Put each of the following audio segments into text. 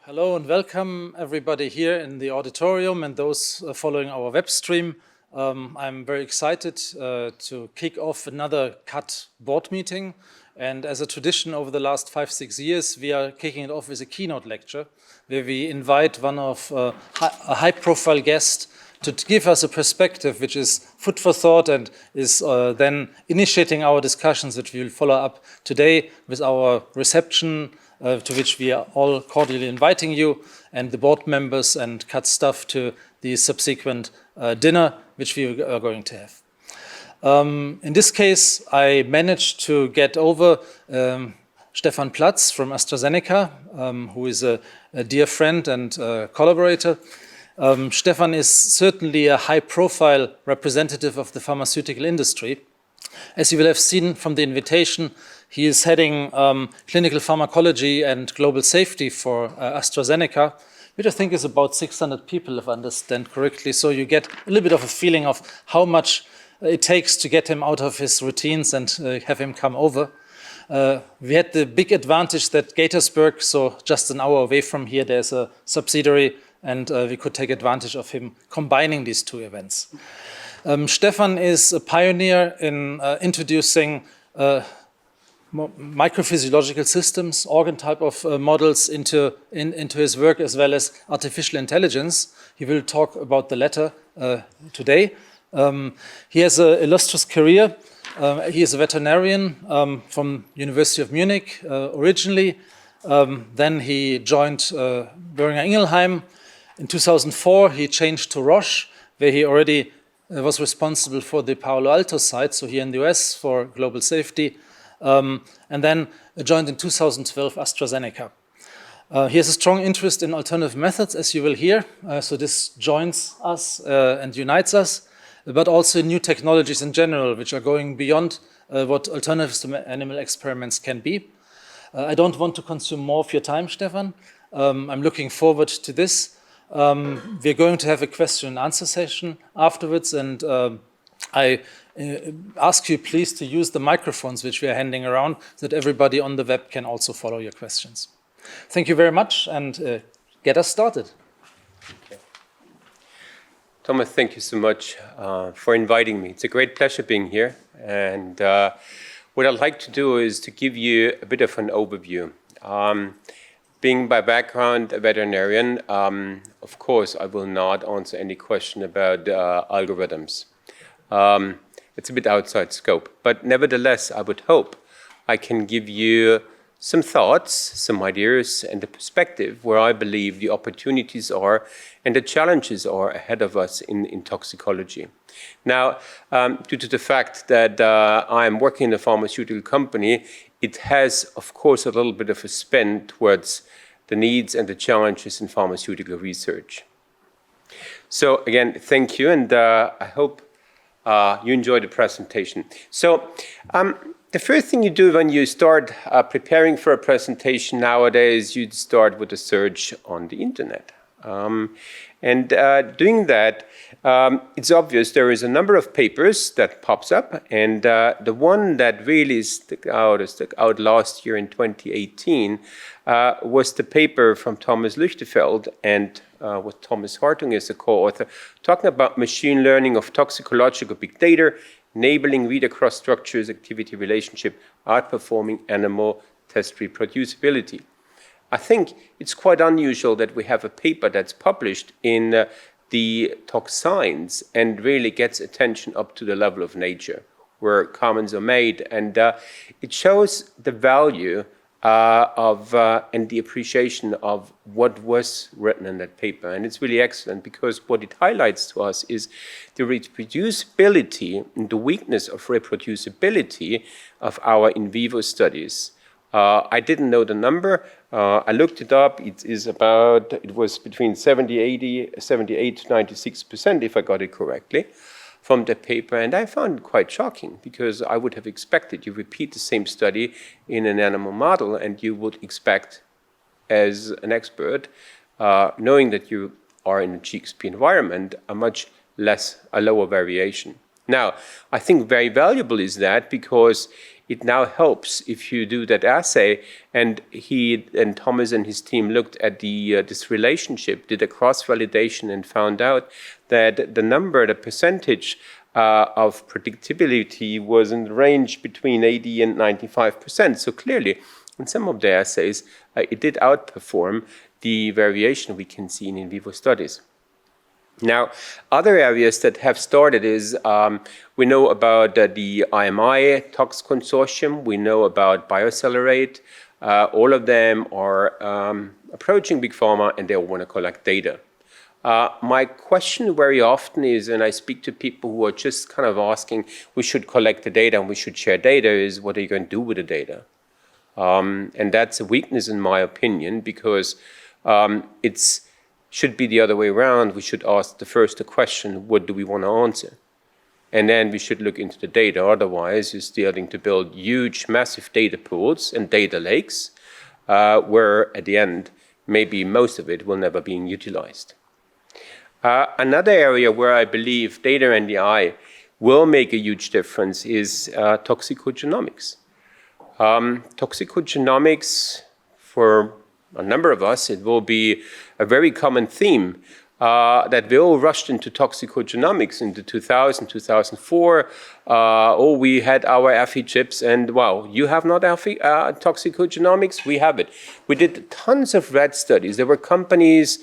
Hello and welcome everybody here in the auditorium and those following our web stream. I'm very excited to kick off another CUT board meeting. And as a tradition over the last 5-6 years, we are kicking it off with a keynote lecture where we invite one of a high-profile guest to give us a perspective which is food for thought and is then initiating our discussions, which we will follow up today with our reception, to which we are all cordially inviting you and the board members and CUT staff to the subsequent dinner, which we are going to have. In this case, I managed to get over Stefan Platz from AstraZeneca, who is a dear friend and collaborator. Stefan is certainly a high-profile representative of the pharmaceutical industry. As you will have seen from the invitation, he is heading clinical pharmacology and global safety for AstraZeneca, which I think is about 600 people, if I understand correctly. So you get a little bit of a feeling of how much it takes to get him out of his routines and have him come over. We had the big advantage that Gaithersburg, so just an hour away from here, there's a subsidiary, and we could take advantage of him combining these two events. Stefan is a pioneer in introducing microphysiological systems, organ type of models into his work, as well as artificial intelligence. He will talk about the latter today. He has an illustrious career. He is a veterinarian from University of Munich originally. Then he joined Boehringer-Ingelheim. In 2004, he changed to Roche, where he already was responsible for the Palo Alto site, so here in the US for global safety, and then joined in 2012 AstraZeneca. He has a strong interest in alternative methods, as you will hear, so this joins us and unites us, but also new technologies in general, which are going beyond what alternatives to animal experiments can be. I don't want to consume more of your time, Stefan. I'm looking forward to this. We're going to have a question and answer session afterwards, and I ask you please to use the microphones which we are handing around so that everybody on the web can also follow your questions. Thank you very much, and get us started. Okay. Thomas, thank you so much for inviting me. It's a great pleasure being here, and what I'd like to do is to give you a bit of an overview. Being by background a veterinarian, of course, I will not answer any question about algorithms. It's a bit outside scope, but nevertheless, I would hope I can give you some thoughts, some ideas, and a perspective where I believe the opportunities are and the challenges are ahead of us in toxicology. Now, due to the fact that I'm working in a pharmaceutical company, it has, of course, a little bit of a spin towards the needs and the challenges in pharmaceutical research. So again, thank you, and I hope you enjoy the presentation. So the first thing you do when you start preparing for a presentation nowadays, you start with a search on the internet. Doing that, it's obvious there is a number of papers that pops up, and the one that really stuck out last year in 2018 was the paper from Thomas Lüchtefeld and with Thomas Hartung as a co-author, talking about machine learning of toxicological big data, enabling read-across structures activity relationship, outperforming animal test reproducibility. I think it's quite unusual that we have a paper that's published in the Tox Science and really gets attention up to the level of Nature, where comments are made. And it shows the value and the appreciation of what was written in that paper. And it's really excellent because what it highlights to us is the reproducibility and the weakness of reproducibility of our in vivo studies. I didn't know the number. I looked it up. It was between 78 to 96%, if I got it correctly, from the paper. And I found it quite shocking because I would have expected you repeat the same study in an animal model, and you would expect, as an expert, knowing that you are in a GXP environment, a lower variation. Now, I think very valuable is that because it now helps if you do that assay. And he and Thomas and his team looked at this relationship, did a cross-validation, and found out that the percentage of predictability was in the range between 80 and 95%. So clearly, in some of the assays, it did outperform the variation we can see in vivo studies. Now, other areas that have started is we know about the IMI Tox Consortium, we know about Bioaccelerate. All of them are approaching Big Pharma, and they all want to collect data. My question very often is, and I speak to people who are just kind of asking, we should collect the data and we should share data, is what are you going to do with the data? And that's a weakness in my opinion, because it should be the other way around. We should ask the question, what do we want to answer? And then we should look into the data. Otherwise, you're starting to build huge, massive data pools and data lakes, where at the end, maybe most of it will never be utilized. Another area where I believe data and the eye will make a huge difference is toxicogenomics. Toxicogenomics, for a number of us, it will be a very common theme that we all rushed into toxicogenomics into 2000, 2004. We had our Alfie chips, and wow, you have not Alfie toxicogenomics? We have it. We did tons of rat studies. There were companies,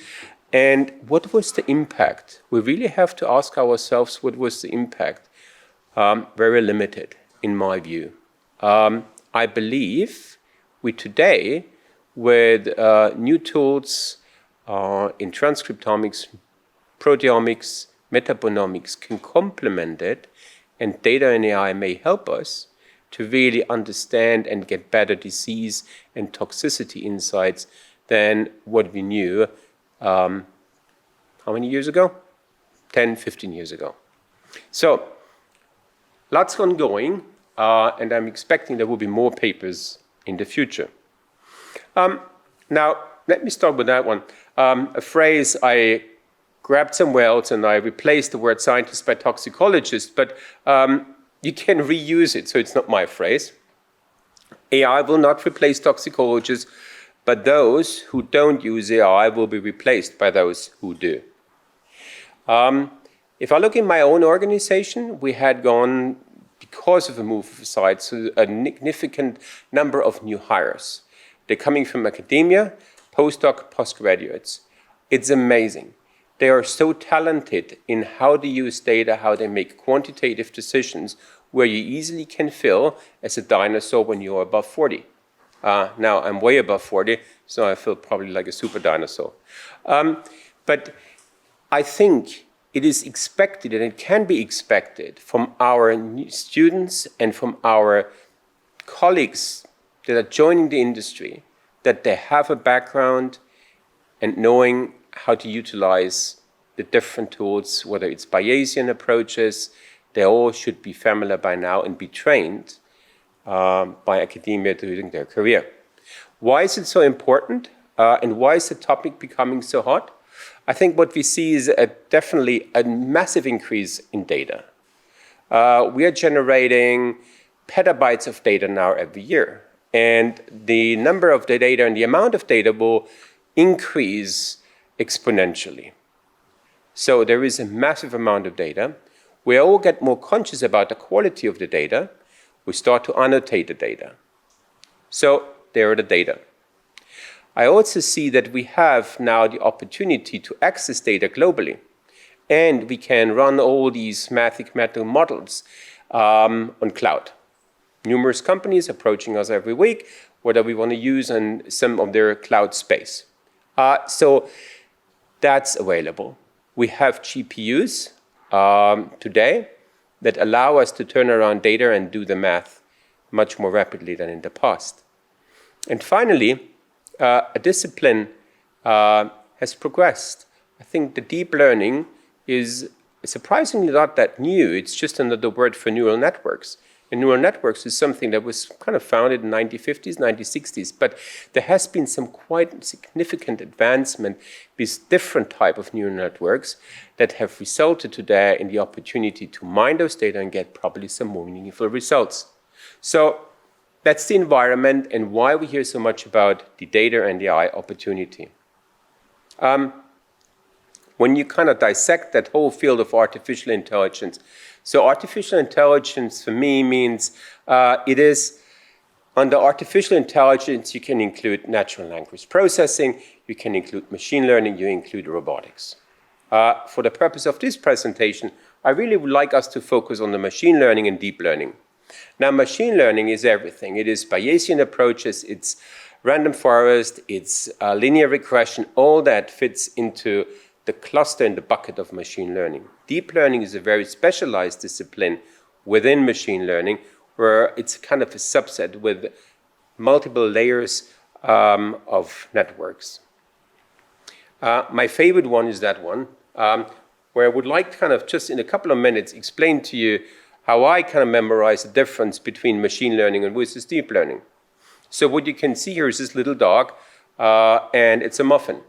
and what was the impact? We really have to ask ourselves, what was the impact? Very limited, in my view. I believe we today, with new tools in transcriptomics, proteomics, metabonomics, can complement it, and data and AI may help us to really understand and get better disease and toxicity insights than what we knew how many years ago? 10, 15 years ago. So, lots ongoing, and I'm expecting there will be more papers in the future. Now, let me start with that one. A phrase I grabbed somewhere else, and I replaced the word scientist by toxicologist, but you can reuse it, so it's not my phrase. AI will not replace toxicologists, but those who don't use AI will be replaced by those who do. If I look in my own organization, we had gone, because of the move of sites, a significant number of new hires. They're coming from academia, postdoc, postgraduates. It's amazing. They are so talented in how they use data, how they make quantitative decisions, where you easily can feel as a dinosaur when you're above 40. Now, I'm way above 40, so I feel probably like a super dinosaur. But I think it is expected, and it can be expected from our students and from our colleagues that are joining the industry, that they have a background and knowing how to utilize the different tools, whether it's Bayesian approaches. They all should be familiar by now and be trained by academia during their career. Why is it so important? And why is the topic becoming so hot? I think what we see is definitely a massive increase in data. We are generating petabytes of data now every year. And the number of the data and the amount of data will increase exponentially. So there is a massive amount of data. We all get more conscious about the quality of the data. We start to annotate the data. So there are the data. I also see that we have now the opportunity to access data globally. And we can run all these mathematical models on cloud. Numerous companies approaching us every week, whether we want to use in some of their cloud space. So that's available. We have GPUs today that allow us to turn around data and do the math much more rapidly than in the past. And finally, a discipline has progressed. I think the deep learning is surprisingly not that new. It's just another word for neural networks. And neural networks is something that was kind of founded in the 1950s, 1960s, but there has been some quite significant advancement with different type of neural networks that have resulted today in the opportunity to mine those data and get probably some more meaningful results. So That's the environment and why we hear so much about the data and AI opportunity. When you kind of dissect that whole field of artificial intelligence, so artificial intelligence for me means it is under artificial intelligence, you can include natural language processing, you can include machine learning, you include robotics. For the purpose of this presentation, I really would like us to focus on the machine learning and deep learning. Now, machine learning is everything. It is Bayesian approaches, it's random forest, it's linear regression, all that fits into the cluster in the bucket of machine learning. Deep learning is a very specialized discipline within machine learning, where it's kind of a subset with multiple layers of networks. My favorite one is that one, where I would like to kind of just in a couple of minutes explain to you how I kind of memorize the difference between machine learning and versus deep learning. So what you can see here is this little dog, and it's a muffin.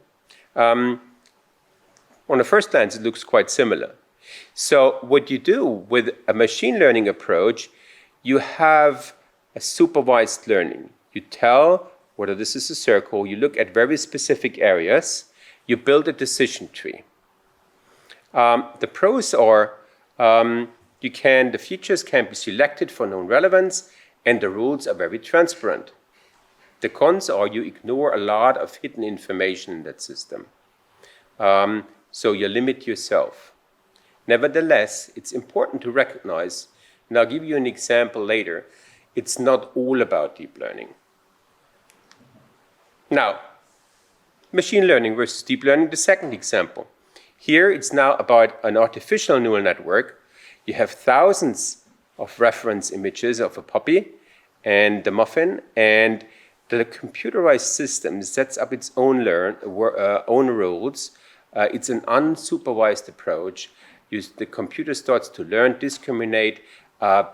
On the first glance, it looks quite similar. So what you do with a machine learning approach, you have a supervised learning. You tell whether this is a circle, you look at very specific areas, you build a decision tree. The pros are the features can be selected for known relevance, and the rules are very transparent. The cons are you ignore a lot of hidden information in that system. So you limit yourself. Nevertheless, it's important to recognize, and I'll give you an example later, it's not all about deep learning. Now, machine learning versus deep learning, the second example. Here it's now about an artificial neural network. You have thousands of reference images of a puppy and the muffin, and the computerized system sets up its own rules. It's an unsupervised approach. The computer starts to learn, discriminate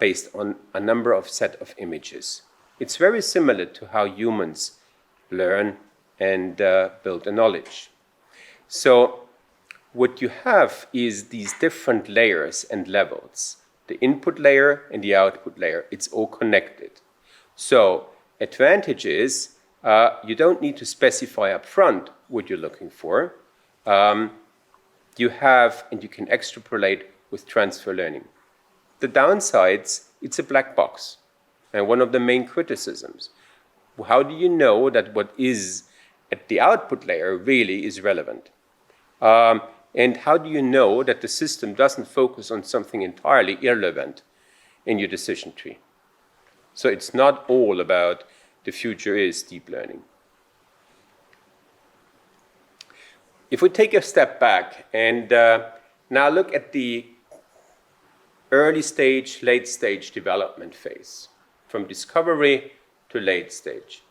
based on a number of set of images. It's very similar to how humans learn and build a knowledge. So what you have is these different layers and levels. The input layer and the output layer, it's all connected. So advantage is you don't need to specify up front what you're looking for. You have, and you can extrapolate with transfer learning. The downsides, it's a black box. And one of the main criticisms, how do you know that what is at the output layer really is relevant? And how do you know that the system doesn't focus on something entirely irrelevant in your decision tree? So it's not all about the future is deep learning. If we take a step back and now look at the early stage, late stage development phase, from discovery to late stage,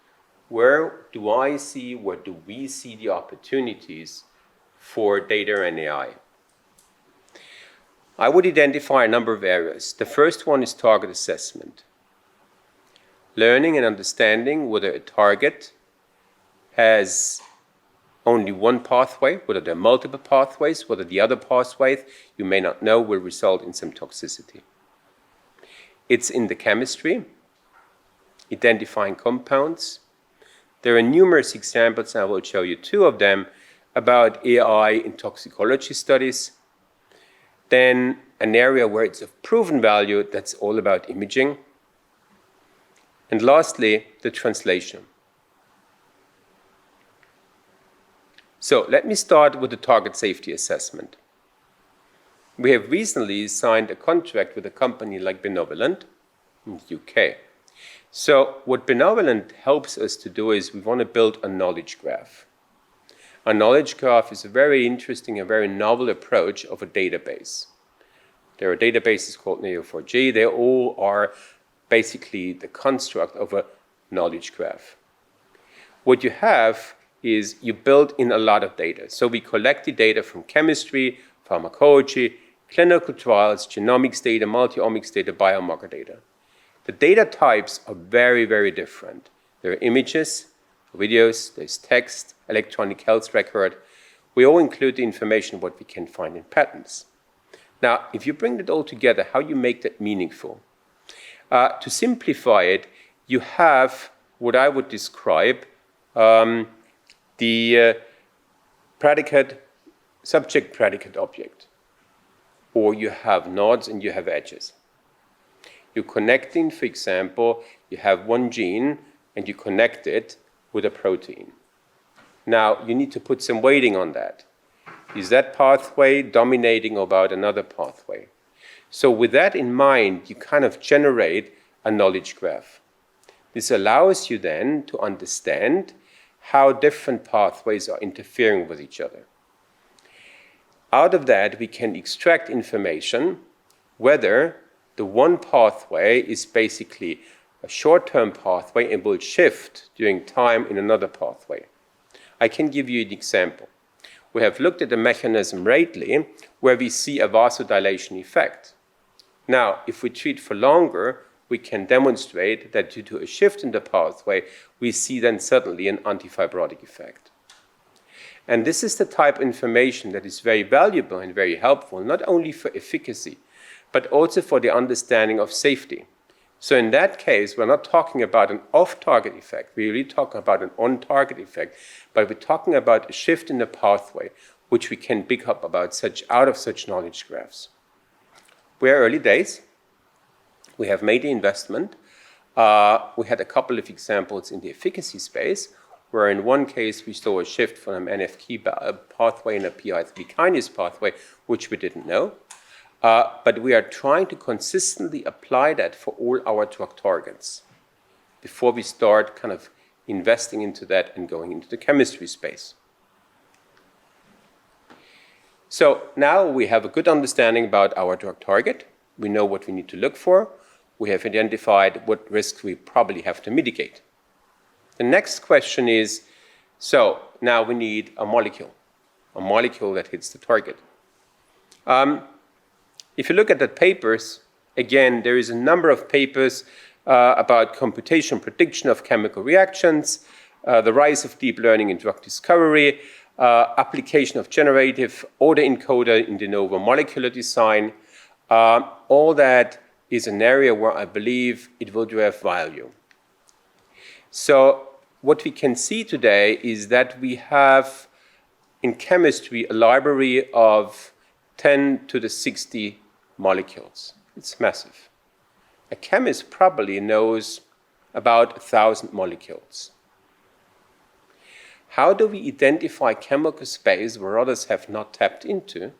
where do we see the opportunities for data and AI? I would identify a number of areas. The first one is target assessment. Learning and understanding whether a target has only one pathway, whether there are multiple pathways, whether the other pathways you may not know will result in some toxicity. It's in the chemistry, identifying compounds. There are numerous examples, and I will show you two of them, about AI in toxicology studies. Then an area where it's of proven value, that's all about imaging. And lastly, the translation. So let me start with the target safety assessment. We have recently signed a contract with a company like Benevolent in the UK. So what Benevolent helps us to do is we want to build a knowledge graph. A knowledge graph is a very interesting and very novel approach of a database. There are databases called Neo4j. They all are basically the construct of a knowledge graph. What you have is you build in a lot of data. So we collect the data from chemistry, pharmacology, clinical trials, genomics data, multi-omics data, biomarker data. The data types are very, very different. There are images, videos, there's text, electronic health record. We all include the information what we can find in patents. Now, if you bring it all together, how you make that meaningful? To simplify it, you have what I would describe the predicate, subject, predicate, object. Or you have nodes and you have edges. You're connecting, for example, you have one gene and you connect it with a protein. Now, you need to put some weighting on that. Is that pathway dominating about another pathway? So with that in mind, you kind of generate a knowledge graph. This allows you then to understand how different pathways are interfering with each other. Out of that, we can extract information whether the one pathway is basically a short-term pathway and will shift during time in another pathway. I can give you an example. We have looked at the mechanism lately where we see a vasodilation effect. Now, if we treat for longer, we can demonstrate that due to a shift in the pathway, we see then suddenly an antifibrotic effect. And this is the type of information that is very valuable and very helpful, not only for efficacy, but also for the understanding of safety. So in that case, we're not talking about an off-target effect. We're really talking about an on-target effect, but we're talking about a shift in the pathway, which we can pick up out of such knowledge graphs. We're early days. We have made the investment. We had a couple of examples in the efficacy space, where in one case we saw a shift from an NF-key pathway and a PI3 kinase pathway, which we didn't know. But we are trying to consistently apply that for all our drug targets before we start kind of investing into that and going into the chemistry space. So now we have a good understanding about our drug target. We know what we need to look for. We have identified what risks we probably have to mitigate. The next question is, so now we need a molecule that hits the target. If you look at the papers, again, there is a number of papers about computation prediction of chemical reactions, the rise of deep learning in drug discovery, application of generative autoencoder in de novo molecular design. All that is an area where I believe it will drive value. So what we can see today is that we have in chemistry a library of 10 to the 60 molecules. It's massive. A chemist probably knows about 1,000 molecules. How do we identify chemical space where others have not tapped into,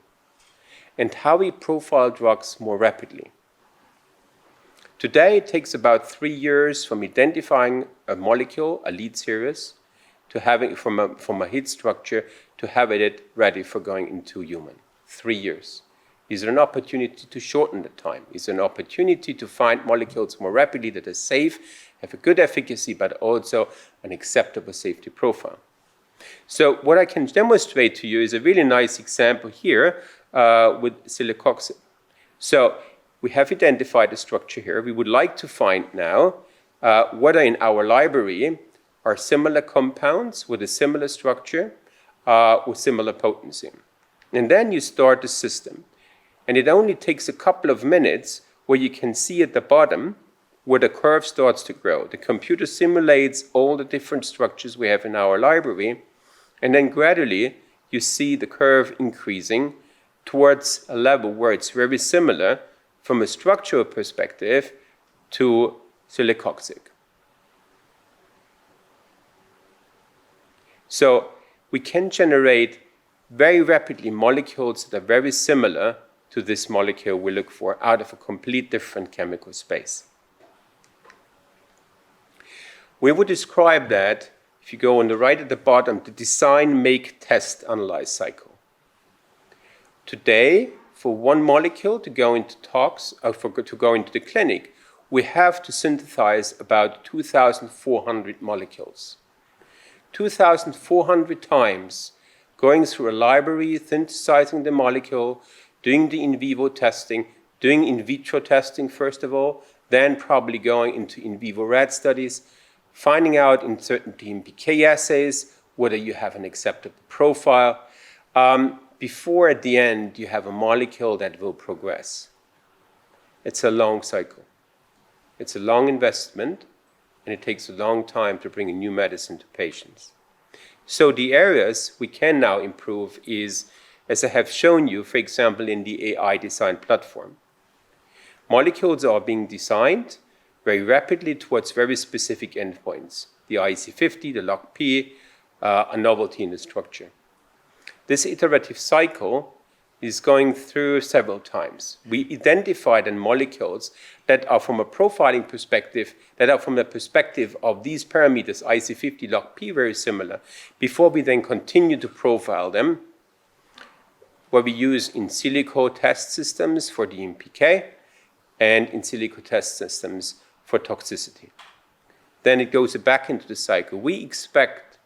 and how we profile drugs more rapidly? Today, it takes about 3 years from identifying a molecule, a lead series, to having from a hit structure to having it ready for going into human. 3 years. Is there an opportunity to shorten the time? Is there an opportunity to find molecules more rapidly that are safe, have a good efficacy, but also an acceptable safety profile? So what I can demonstrate to you is a really nice example here with celecoxib. So we have identified a structure here. We would like to find now whether in our library are similar compounds with a similar structure with similar potency. And then you start the system. And it only takes a couple of minutes where you can see at the bottom where the curve starts to grow. The computer simulates all the different structures we have in our library. And then gradually you see the curve increasing towards a level where it's very similar from a structural perspective to celecoxib. So we can generate very rapidly molecules that are very similar to this molecule we look for out of a complete different chemical space. We would describe that, if you go on the right at the bottom, the design, make, test, analyze cycle. Today, for one molecule to go into to go into the clinic, we have to synthesize about 2,400 molecules. 2,400 times going through a library, synthesizing the molecule, doing the in vivo testing, doing in vitro testing first of all, then probably going into in vivo rat studies, finding out in certain DMPK assays whether you have an acceptable profile, before at the end you have a molecule that will progress. It's a long cycle. It's a long investment, and it takes a long time to bring a new medicine to patients. So the areas we can now improve is, as I have shown you, for example, in the AI design platform. Molecules are being designed very rapidly towards very specific endpoints, the IC50, the log-P, a novelty in the structure. This iterative cycle is going through several times. We identify then molecules that are from a profiling perspective, that are from the perspective of these parameters, IC50, log-P, very similar, before we then continue to profile them, where we use in silico test systems for DMPK and in silico test systems for toxicity. Then it goes back into the cycle. We expect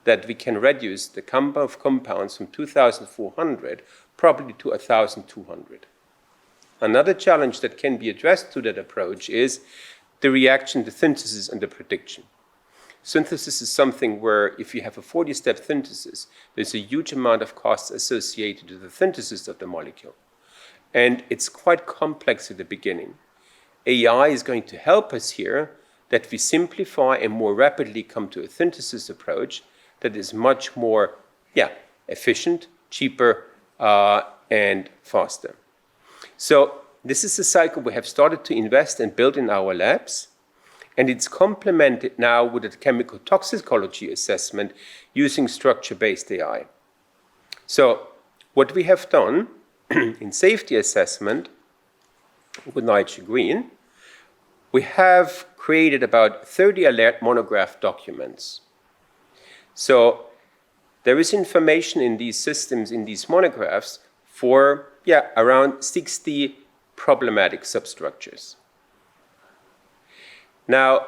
that we can reduce the number of compounds from 2,400 probably to 1,200. Another challenge that can be addressed to that approach is the reaction to synthesis and the prediction. Synthesis is something where if you have a 40-step synthesis, there's a huge amount of costs associated with the synthesis of the molecule. And it's quite complex at the beginning. AI is going to help us here that we simplify and more rapidly come to a synthesis approach that is much more efficient, cheaper, and faster. So this is a cycle we have started to invest and build in our labs, and it's complemented now with a chemical toxicology assessment using structure-based AI. So what we have done in safety assessment with nitrogen green, we have created about 30 alert monograph documents. So there is information in these systems, in these monographs, for around 60 problematic substructures. Now,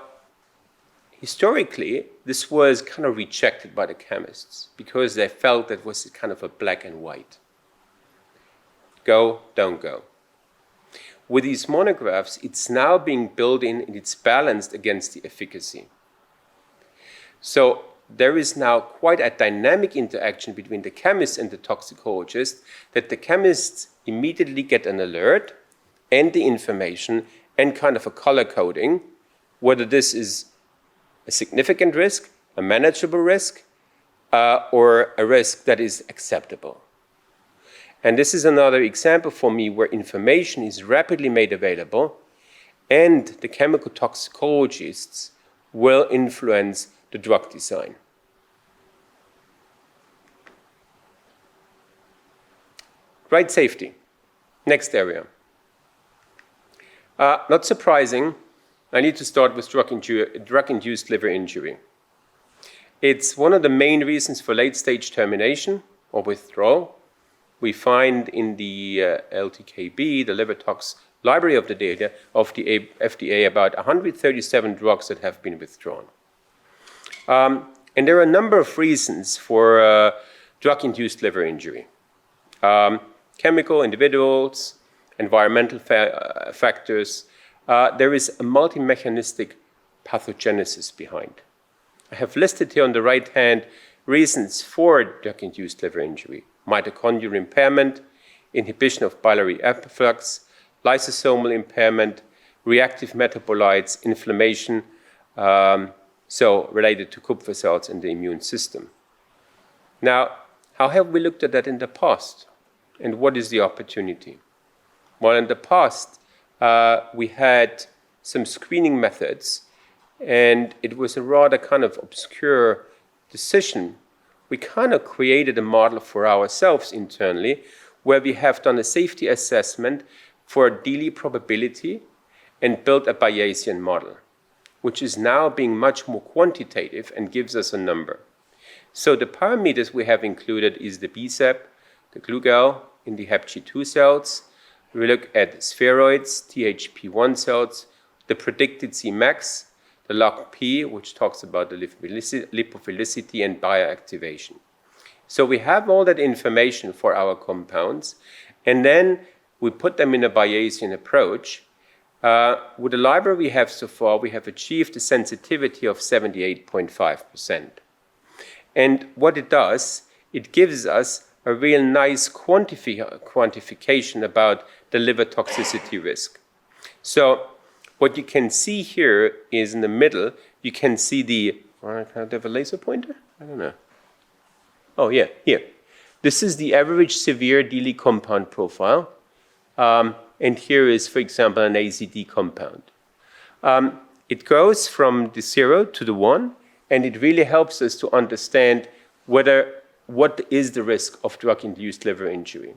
historically, this was kind of rejected by the chemists because they felt that was kind of a black and white. Go, don't go. With these monographs, it's now being built in and it's balanced against the efficacy. So there is now quite a dynamic interaction between the chemist and the toxicologist that the chemists immediately get an alert and the information and kind of a color coding, whether this is a significant risk, a manageable risk, or a risk that is acceptable. And this is another example for me where information is rapidly made available and the chemical toxicologists will influence the drug design. Right safety, next area. Not surprising, I need to start with drug-induced liver injury. It's one of the main reasons for late-stage termination or withdrawal. We find in the LTKB, the liver tox library of the data of the FDA, about 137 drugs that have been withdrawn. And there are a number of reasons for drug-induced liver injury. Chemical, individuals, environmental factors. There is a multi-mechanistic pathogenesis behind. I have listed here on the right hand reasons for drug-induced liver injury: mitochondrial impairment, inhibition of biliary efflux, lysosomal impairment, reactive metabolites, inflammation, so related to Kupffer cells in the immune system. Now, how have we looked at that in the past? And what is the opportunity? Well, in the past, we had some screening methods, and it was a rather kind of obscure decision. We kind of created a model for ourselves internally where we have done a safety assessment for DILI probability and built a Bayesian model, which is now being much more quantitative and gives us a number. So the parameters we have included is the BSEP, the glugal in the HepG2 cells. We look at spheroids, THP1 cells, the predicted Cmax, the log-P, which talks about the lipophilicity and bioactivation. So we have all that information for our compounds, and then we put them in a Bayesian approach. With the library we have so far, we have achieved a sensitivity of 78.5%. And what it does, it gives us a real nice quantification about the liver toxicity risk. So what you can see here is in the middle, you can see the, can I have a laser pointer? I don't know. Oh yeah, here. This is the average severe DILI compound profile. And here is, for example, an AZD compound. It goes from the 0 to the 1, and it really helps us to understand what is the risk of drug-induced liver injury.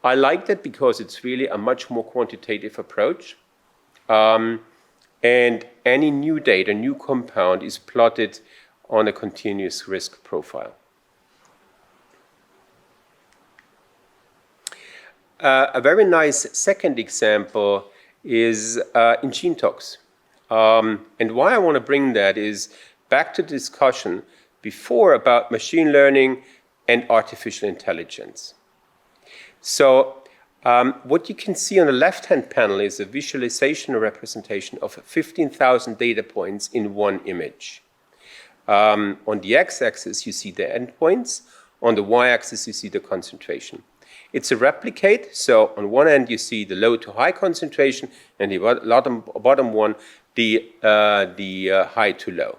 I like that because it's really a much more quantitative approach. And any new data, new compound is plotted on a continuous risk profile. A very nice second example is in GeneTox. And why I want to bring that is back to the discussion before about machine learning and artificial intelligence. So what you can see on the left-hand panel is a visualization or representation of 15,000 data points in one image. On the x-axis, you see the endpoints. On the y-axis, you see the concentration. It's a replicate, so on one end, you see the low to high concentration, and the bottom one, the high to low.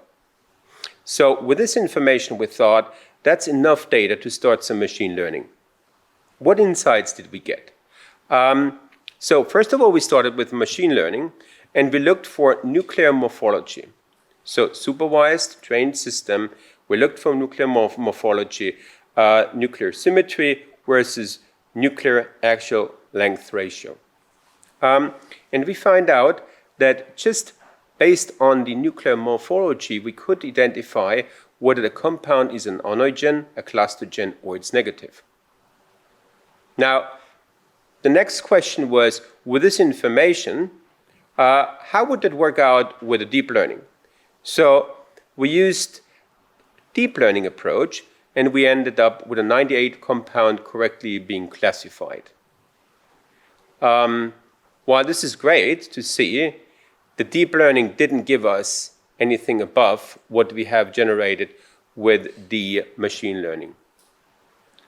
So with this information, we thought that's enough data to start some machine learning. What insights did we get? So first of all, we started with machine learning, and we looked for nuclear morphology. So supervised, trained system, we looked for nuclear morphology, nuclear symmetry versus nuclear axial length ratio. And we find out that just based on the nuclear morphology, we could identify whether the compound is an onogen, a clustogen, or it's negative. Now, the next question was, with this information, how would that work out with a deep learning? So we used deep learning approach, and we ended up with a 98 compound correctly being classified. While this is great to see, the deep learning didn't give us anything above what we have generated with the machine learning.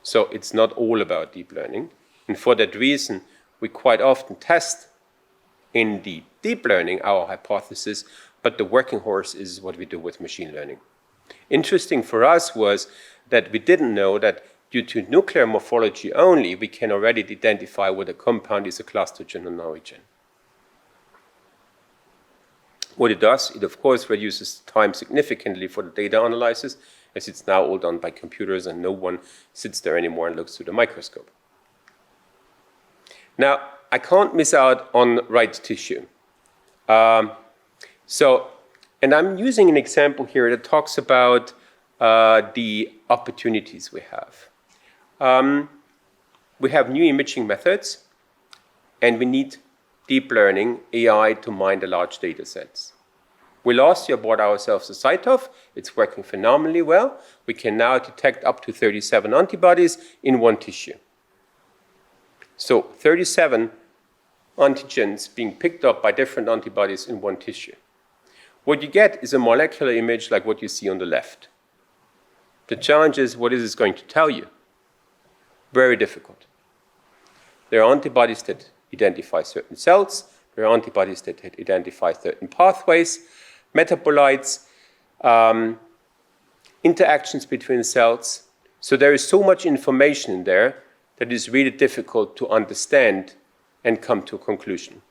So it's not all about deep learning. And for that reason, we quite often test in the deep learning our hypothesis, but the working horse is what we do with machine learning. Interesting for us was that we didn't know that due to nuclear morphology only, we can already identify whether a compound is a clustogen or onogen. What it does, it of course reduces time significantly for the data analysis, as it's now all done by computers and no one sits there anymore and looks through the microscope. Now, I can't miss out on right tissue. And I'm using an example here that talks about the opportunities we have. We have new imaging methods, and we need deep learning, AI, to mine the large data sets. We last year bought ourselves a CyTOF. It's working phenomenally well. We can now detect up to 37 antibodies in one tissue. So 37 antigens being picked up by different antibodies in one tissue. What you get is a molecular image like what you see on the left. The challenge is, what is this going to tell you? Very difficult. There are antibodies that identify certain cells. There are antibodies that identify certain pathways, metabolites, interactions between cells. So there is so much information in there that is really difficult to understand and come to a conclusion.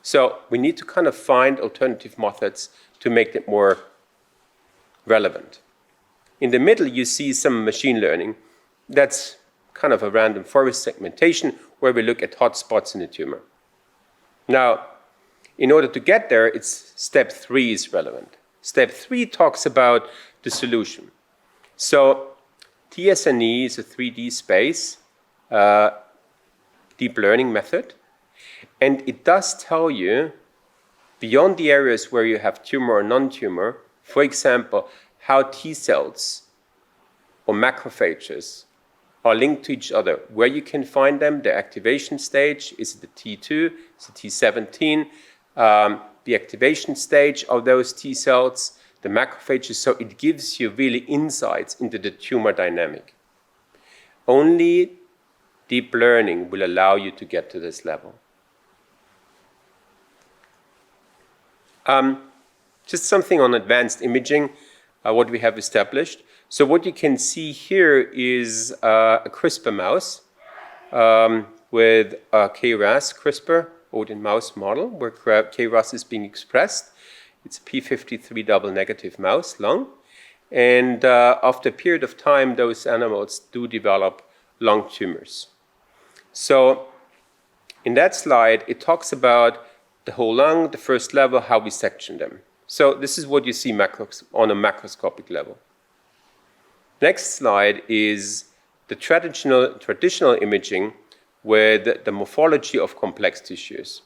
So we need to kind of find alternative methods to make it more relevant. In the middle, you see some machine learning. That's kind of a random forest segmentation where we look at hotspots in the tumor. Now, in order to get there, it's step 3 is relevant. Step 3 talks about the solution. So TSNE is a 3D space deep learning method. And it does tell you, beyond the areas where you have tumor or non-tumor, for example, how T cells or macrophages are linked to each other, where you can find them, their activation stage, is it the T2, is it T17, the activation stage of those T cells, the macrophages, so it gives you really insights into the tumor dynamic. Only deep learning will allow you to get to this level. Just something on advanced imaging, what we have established. So what you can see here is a CRISPR mouse with a KRAS CRISPR Odin mouse model where KRAS is being expressed. It's a p53 double negative mouse lung. And after a period of time, those animals do develop lung tumors. So in that slide, it talks about the whole lung, the first level, how we section them. So this is what you see on a macroscopic level. Next slide is the traditional imaging with the morphology of complex tissues.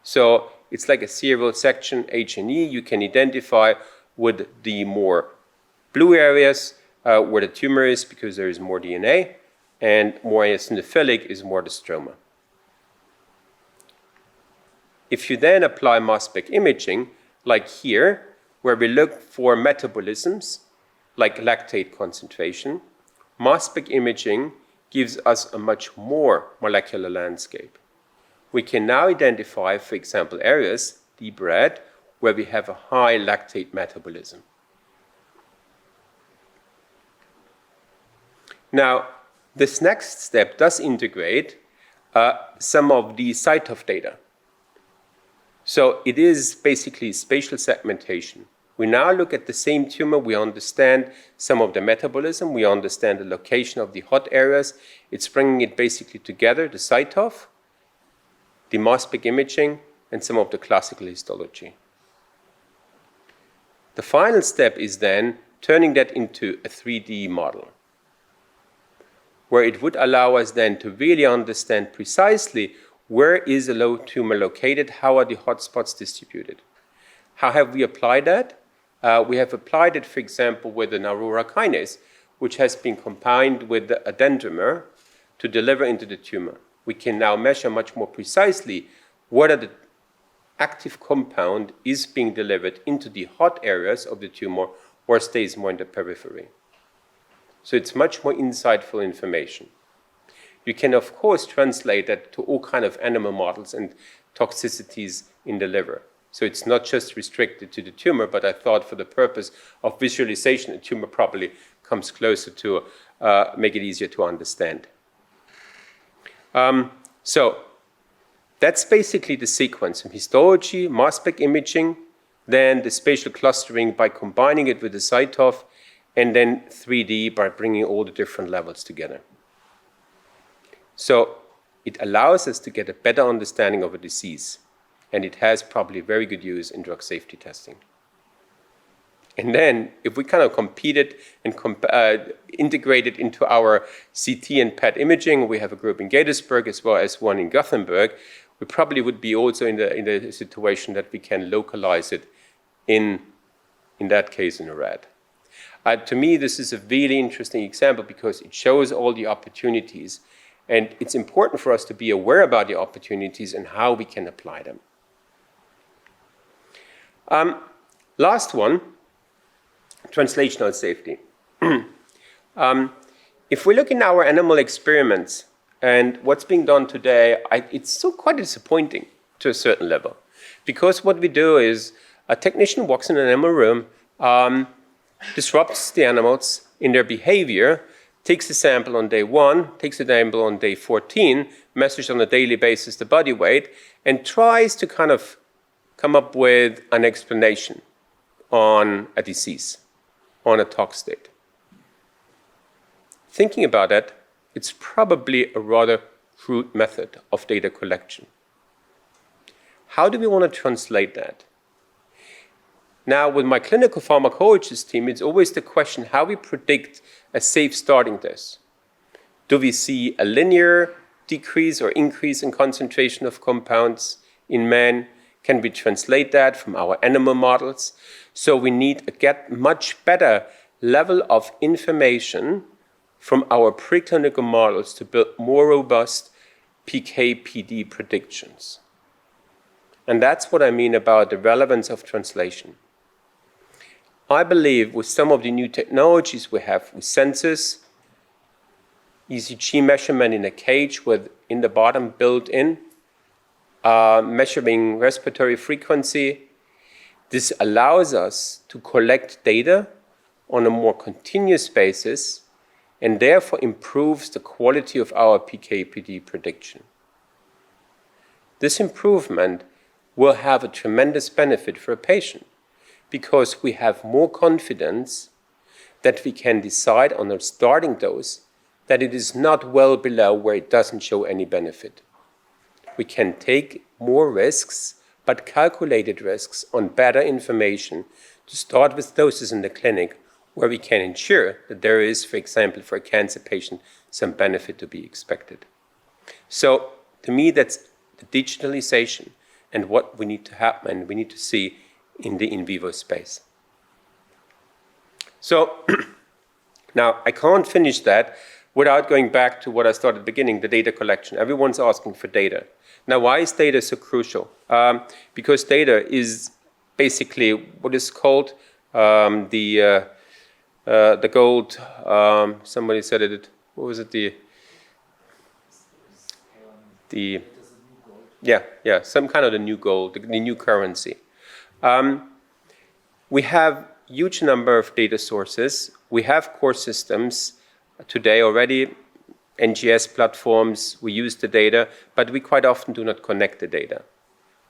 So it's like a serial section, H&E. You can identify with the more blue areas where the tumor is because there is more DNA, and more eosinophilic is more the stroma. If you then apply mass spec imaging, like here, where we look for metabolisms, like lactate concentration, mass spec imaging gives us a much more molecular landscape. We can now identify, for example, areas, deep red, where we have a high lactate metabolism. Now, this next step does integrate some of the CyTOF data. So it is basically spatial segmentation. We now look at the same tumor, we understand some of the metabolism, we understand the location of the hot areas. It's bringing it basically together, the CyTOF, the mass spec imaging, and some of the classical histology. The final step is then turning that into a 3D model, where it would allow us then to really understand precisely where is a low tumor located, how are the hotspots distributed. How have we applied that? We have applied it, for example, with an Aurora kinase, which has been combined with a dendrimer to deliver into the tumor. We can now measure much more precisely whether the active compound is being delivered into the hot areas of the tumor or stays more in the periphery. So it's much more insightful information. You can, of course, translate that to all kinds of animal models and toxicities in the liver. So it's not just restricted to the tumor, but I thought for the purpose of visualization, the tumor probably comes closer to make it easier to understand. So that's basically the sequence: histology, mass spec imaging, then the spatial clustering by combining it with the CyTOF, and then 3D by bringing all the different levels together. So it allows us to get a better understanding of a disease, and it has probably very good use in drug safety testing. And then if we kind of compete it and integrate it into our CT and PET imaging, we have a group in Gaithersburg as well as one in Gothenburg, we probably would be also in the situation that we can localize it in that case in a rat. To me, this is a really interesting example because it shows all the opportunities, and it's important for us to be aware about the opportunities and how we can apply them. Last one, translational safety. If we look in our animal experiments and what's being done today, it's still quite disappointing to a certain level. Because what we do is a technician walks in an animal room, disrupts the animals in their behavior, takes a sample on day 1, takes a sample on day 14, measures on a daily basis the body weight, and tries to kind of come up with an explanation on a disease, on a tox state. Thinking about that, it's probably a rather crude method of data collection. How do we want to translate that? Now, with my clinical pharmacologist team, it's always the question how we predict a safe starting dose. Do we see a linear decrease or increase in concentration of compounds in men? Can we translate that from our animal models? So we need to get much better level of information from our preclinical models to build more robust PK/PD predictions. And that's what I mean about the relevance of translation. I believe with some of the new technologies we have with sensors, ECG measurement in a cage with in the bottom built in, measuring respiratory frequency, This allows us to collect data on a more continuous basis and therefore improves the quality of our PK/PD prediction. This improvement will have a tremendous benefit for a patient because we have more confidence that we can decide on a starting dose that it is not well below where it doesn't show any benefit. We can take more risks, but calculated risks on better information to start with doses in the clinic where we can ensure that there is, for example, for a cancer patient, some benefit to be expected. So to me, that's the digitalization and what we need to happen and we need to see in the in vivo space. So now I can't finish that without going back to what I started at the beginning, the data collection. Everyone's asking for data. Now, why is data so crucial? Because data is basically what is called the gold, somebody said it, what was it, yeah, some kind of the new gold, the new currency. We have huge number of data sources. We have core systems today already, NGS platforms, we use the data, but we quite often do not connect the data.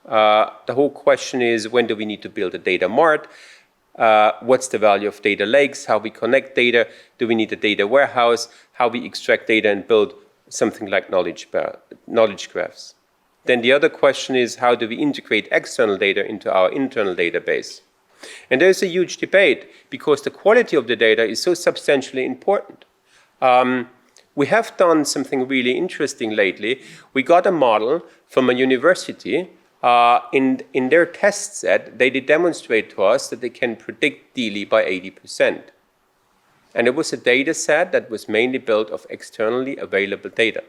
The whole question is, when do we need to build a data mart? What's the value of data lakes? How we connect data? Do we need a data warehouse? How we extract data and build something like knowledge graphs? Then the other question is, how do we integrate external data into our internal database? And there's a huge debate because the quality of the data is so substantially important. We have done something really interesting lately. We got a model from a university. In their test set, they did demonstrate to us that they can predict DILI by 80%. And it was a data set that was mainly built of externally available data.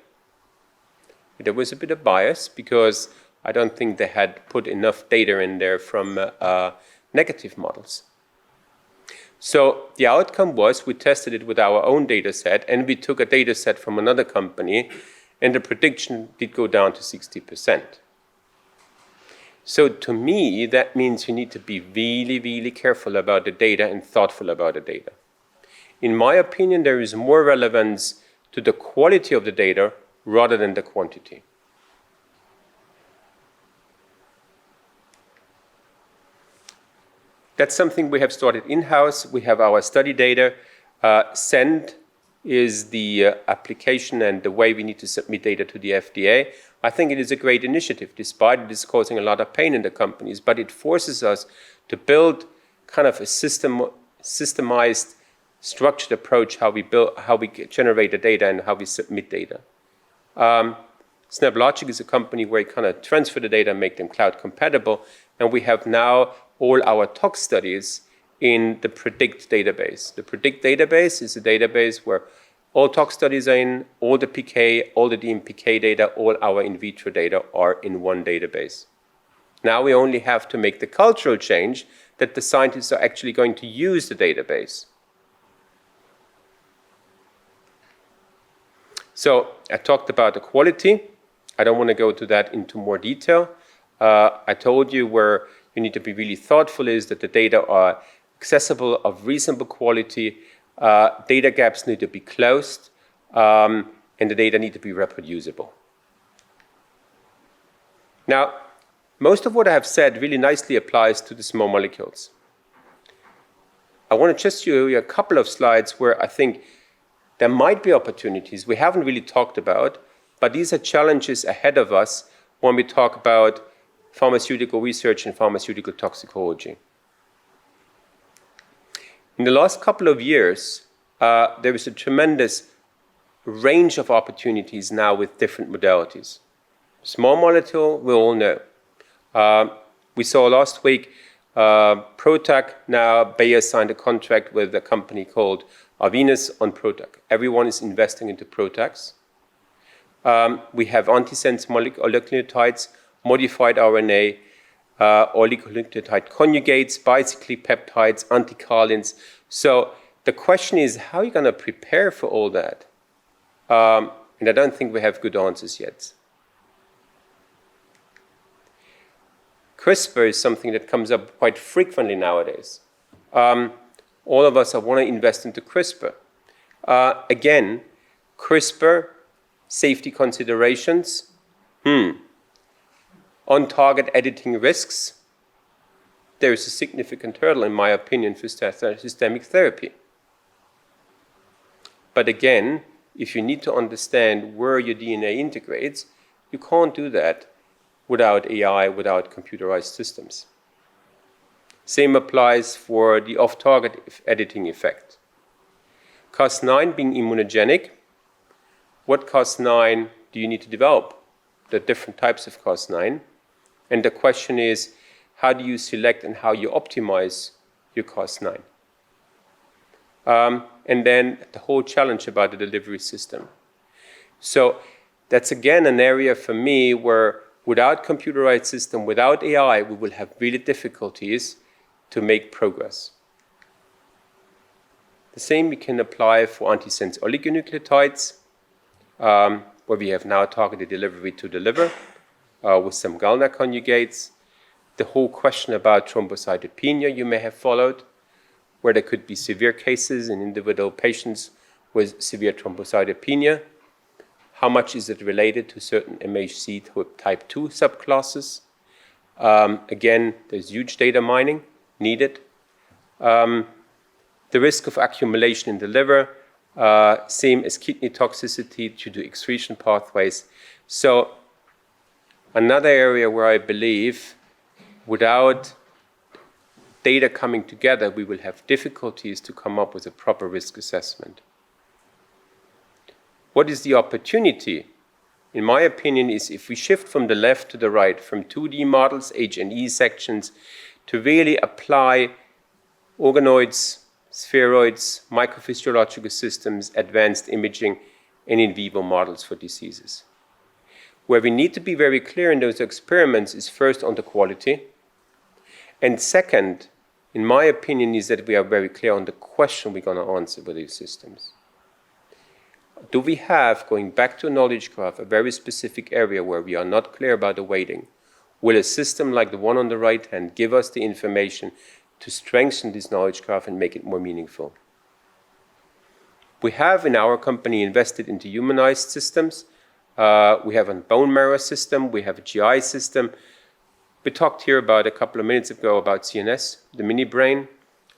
There was a bit of bias because I don't think they had put enough data in there from negative models. So the outcome was we tested it with our own data set and we took a data set from another company and the prediction did go down to 60%. So to me, that means you need to be really, really careful about the data and thoughtful about the data. In my opinion, there is more relevance to the quality of the data rather than the quantity. That's something we have started in-house. We have our study data. SEND is the application and the way we need to submit data to the FDA. I think it is a great initiative, despite it is causing a lot of pain in the companies, but it forces us to build kind of a systemized, structured approach how we generate the data and how we submit data. SnapLogic is a company where you kind of transfer the data and make them cloud compatible, and we have now all our tox studies in the PREDICT database. The PREDICT database is a database where all tox studies are in, all the PK, all the DMPK data, all our in vitro data are in one database. Now we only have to make the cultural change that the scientists are actually going to use the database. So I talked about the quality. I don't want to go to that into more detail. I told you where you need to be really thoughtful is that the data are accessible, of reasonable quality, data gaps need to be closed, and the data need to be reproducible. Now, most of what I have said really nicely applies to the small molecules. I want to just show you a couple of slides where I think there might be opportunities we haven't really talked about, but these are challenges ahead of us when we talk about pharmaceutical research and pharmaceutical toxicology. In the last couple of years, there is a tremendous range of opportunities now with different modalities. Small molecule, we all know. We saw last week, PROTAC, now Bayer signed a contract with a company called Arvinas on PROTAC. Everyone is investing into PROTACs. We have antisense oligonucleotides, modified RNA, oligonucleotide conjugates, bicyclic peptides, anticarlins. So the question is, how are you going to prepare for all that? And I don't think we have good answers yet. CRISPR is something that comes up quite frequently nowadays. All of us want to invest into CRISPR. Again, CRISPR, safety considerations, on-target editing risks. There is a significant hurdle, in my opinion, for systemic therapy. But again, if you need to understand where your DNA integrates, you can't do that without AI, without computerized systems. Same applies for the off-target editing effect. Cas9 being immunogenic, what Cas9 do you need to develop? There are different types of Cas9. And the question is, how do you select and how you optimize your Cas9? And then the whole challenge about the delivery system. So that's again an area for me where without computerized system, without AI, we will have really difficulties to make progress. The same we can apply for antisense oligonucleotides, where we have now targeted delivery to the liver with some GalNAc conjugates. The whole question about thrombocytopenia you may have followed, where there could be severe cases in individual patients with severe thrombocytopenia. How much is it related to certain MHC type 2 subclasses? Again, there's huge data mining needed. The risk of accumulation in the liver, same as kidney toxicity due to excretion pathways. So another area where I believe without data coming together, we will have difficulties to come up with a proper risk assessment. What is the opportunity? In my opinion, is if we shift from the left to the right, from 2D models, H&E sections, to really apply organoids, spheroids, microphysiological systems, advanced imaging, and in vivo models for diseases. Where we need to be very clear in those experiments is first on the quality, and second, in my opinion, is that we are very clear on the question we're going to answer with these systems. Do we have, going back to a knowledge graph, a very specific area where we are not clear about the weighting? Will a system like the one on the right hand give us the information to strengthen this knowledge graph and make it more meaningful? We have in our company invested into humanized systems. We have a bone marrow system. We have a GI system. We talked here about a couple of minutes ago about CNS, the mini brain,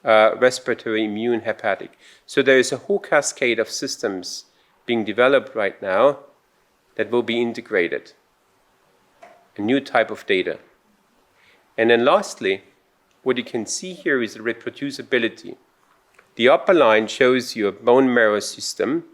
respiratory, immune, hepatic. So there is a whole cascade of systems being developed right now that will be integrated. A new type of data. And then lastly, what you can see here is the reproducibility. The upper line shows you a bone marrow system,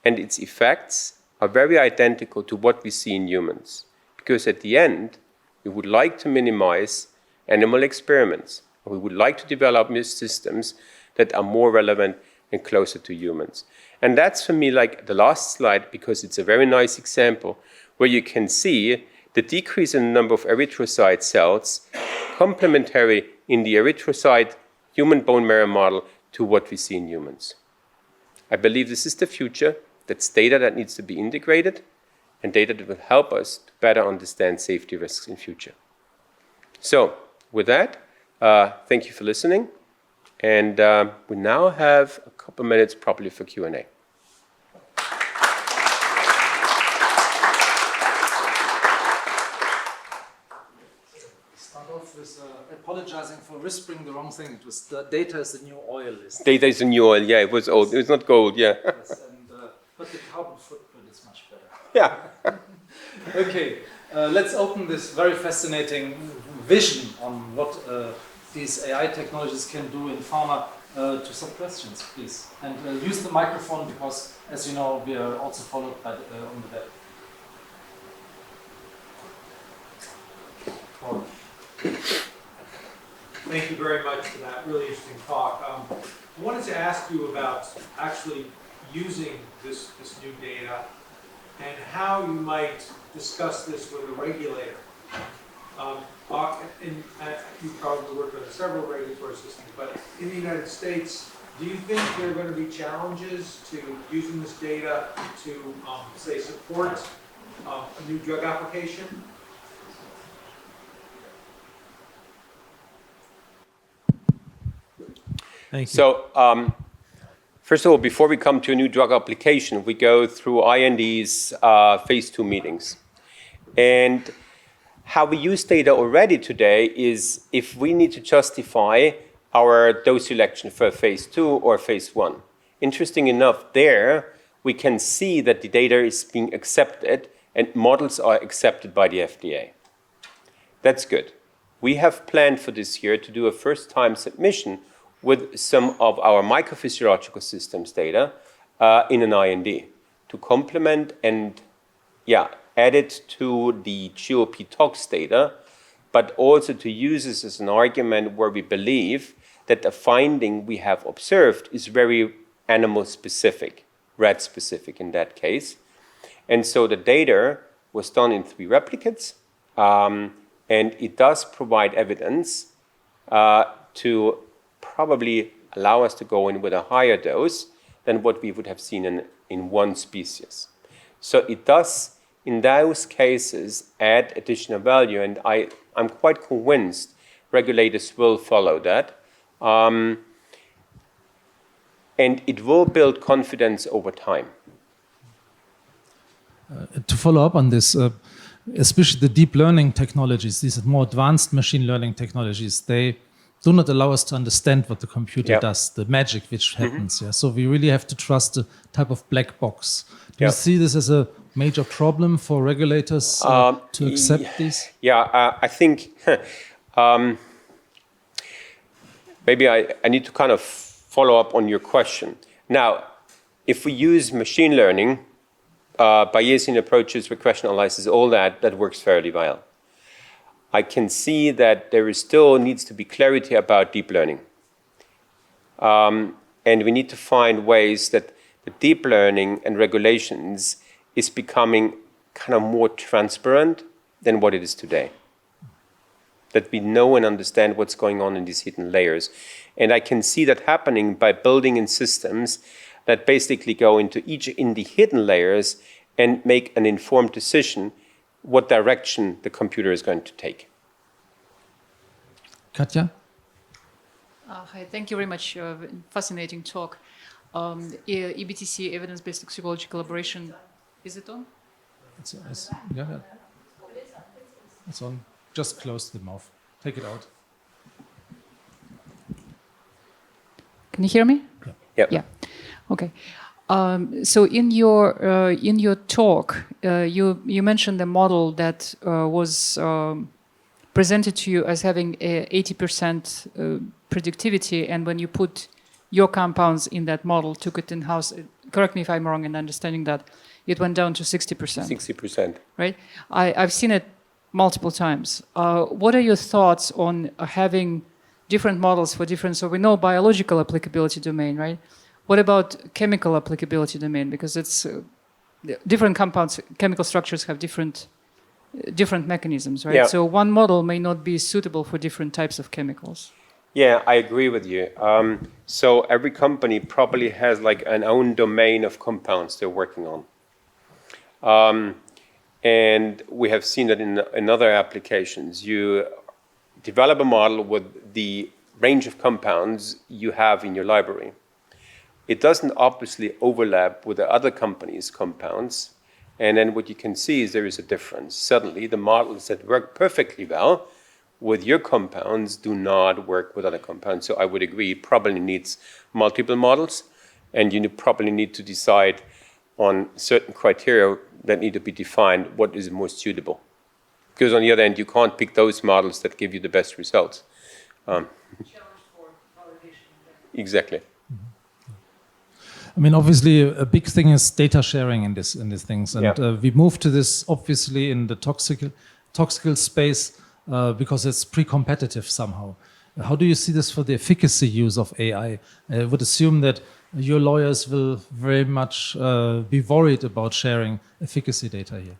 and its effects are very identical to what we see in humans. Because at the end, we would like to minimize animal experiments. We would like to develop new systems that are more relevant and closer to humans. And that's for me like the last slide, because it's a very nice example where you can see the decrease in the number of erythrocyte cells complementary in the erythrocyte human bone marrow model to what we see in humans. I believe this is the future. That's data that needs to be integrated and data that will help us to better understand safety risks in future. So with that, thank you for listening. And we now have a couple minutes probably for Q&A. Start off with apologizing for whispering the wrong thing. It was the data is the new oil. Data is the new oil, yeah. It was old. It was not gold, yeah. Yes, and, but the carbon footprint is much better. Yeah. Okay, let's open this very fascinating vision on what these AI technologies can do in pharma to some questions, please. And use the microphone because, as you know, we are also followed by on the web. Well, thank you very much for that really interesting talk. I wanted to ask you about actually using this new data and how you might discuss this with a regulator. You probably worked on several regulatory systems, but in the United States, do you think there are going to be challenges to using this data to, say, support a new drug application? Thank you. So, first of all, before we come to a new drug application, we go through IND's phase 2 meetings. And how we use data already today is if we need to justify our dose selection for phase 2 or phase 1. Interesting enough, there we can see that the data is being accepted and models are accepted by the FDA. That's good. We have planned for this year to do a first-time submission with some of our microphysiological systems data in an IND to complement and add it to the GOP tox data, but also to use this as an argument where we believe that the finding we have observed is very animal-specific, rat-specific in that case. And so the data was done in 3 replicates, and it does provide evidence to probably allow us to go in with a higher dose than what we would have seen in one species. So it does, in those cases, add additional value, and I'm quite convinced regulators will follow that. And it will build confidence over time. To follow up on this, especially the deep learning technologies, these more advanced machine learning technologies, they do not allow us to understand what the computer does, the magic which happens. Yeah? So we really have to trust a type of black box. Do you see this as a major problem for regulators to accept these? Yeah, I think maybe I need to kind of follow up on your question. Now, if we use machine learning, Bayesian approaches, regression analysis, all that works fairly well. I can see that there still needs to be clarity about deep learning. And we need to find ways that the deep learning and regulations is becoming kind of more transparent than what it is today. That we know and understand what's going on in these hidden layers. And I can see that happening by building in systems that basically go into each in the hidden layers and make an informed decision what direction the computer is going to take. Katja? Hi, thank you very much. Fascinating talk. EBTC, evidence-based toxicology collaboration, is it on? Yeah. It's on. Just close the mouth. Take it out. Can you hear me? Yeah. Okay. So in your talk, you mentioned a model that was presented to you as having 80% predictivity, and when you put your compounds in that model, took it in-house, correct me if I'm wrong in understanding that, it went down to 60%. 60%. Right? I've seen it multiple times. What are your thoughts on having different models for different, so we know biological applicability domain, right? What about chemical applicability domain? Because it's different compounds, chemical structures have different mechanisms, right? Yeah. So one model may not be suitable for different types of chemicals. Yeah, I agree with you. So every company probably has like an own domain of compounds they're working on. And we have seen that in other applications. You develop a model with the range of compounds you have in your library. It doesn't obviously overlap with the other companies' compounds. And then what you can see is there is a difference. Suddenly, the models that work perfectly well with your compounds do not work with other compounds. So I would agree, it probably needs multiple models, and you probably need to decide on certain criteria that need to be defined what is most suitable. Because on the other end, you can't pick those models that give you the best results. Challenge for validation. Exactly. I mean, obviously, a big thing is data sharing in these things, and we move to this obviously in the toxical space because it's pre-competitive somehow. How do you see this for the efficacy use of AI? I would assume that your lawyers will very much be worried about sharing efficacy data here.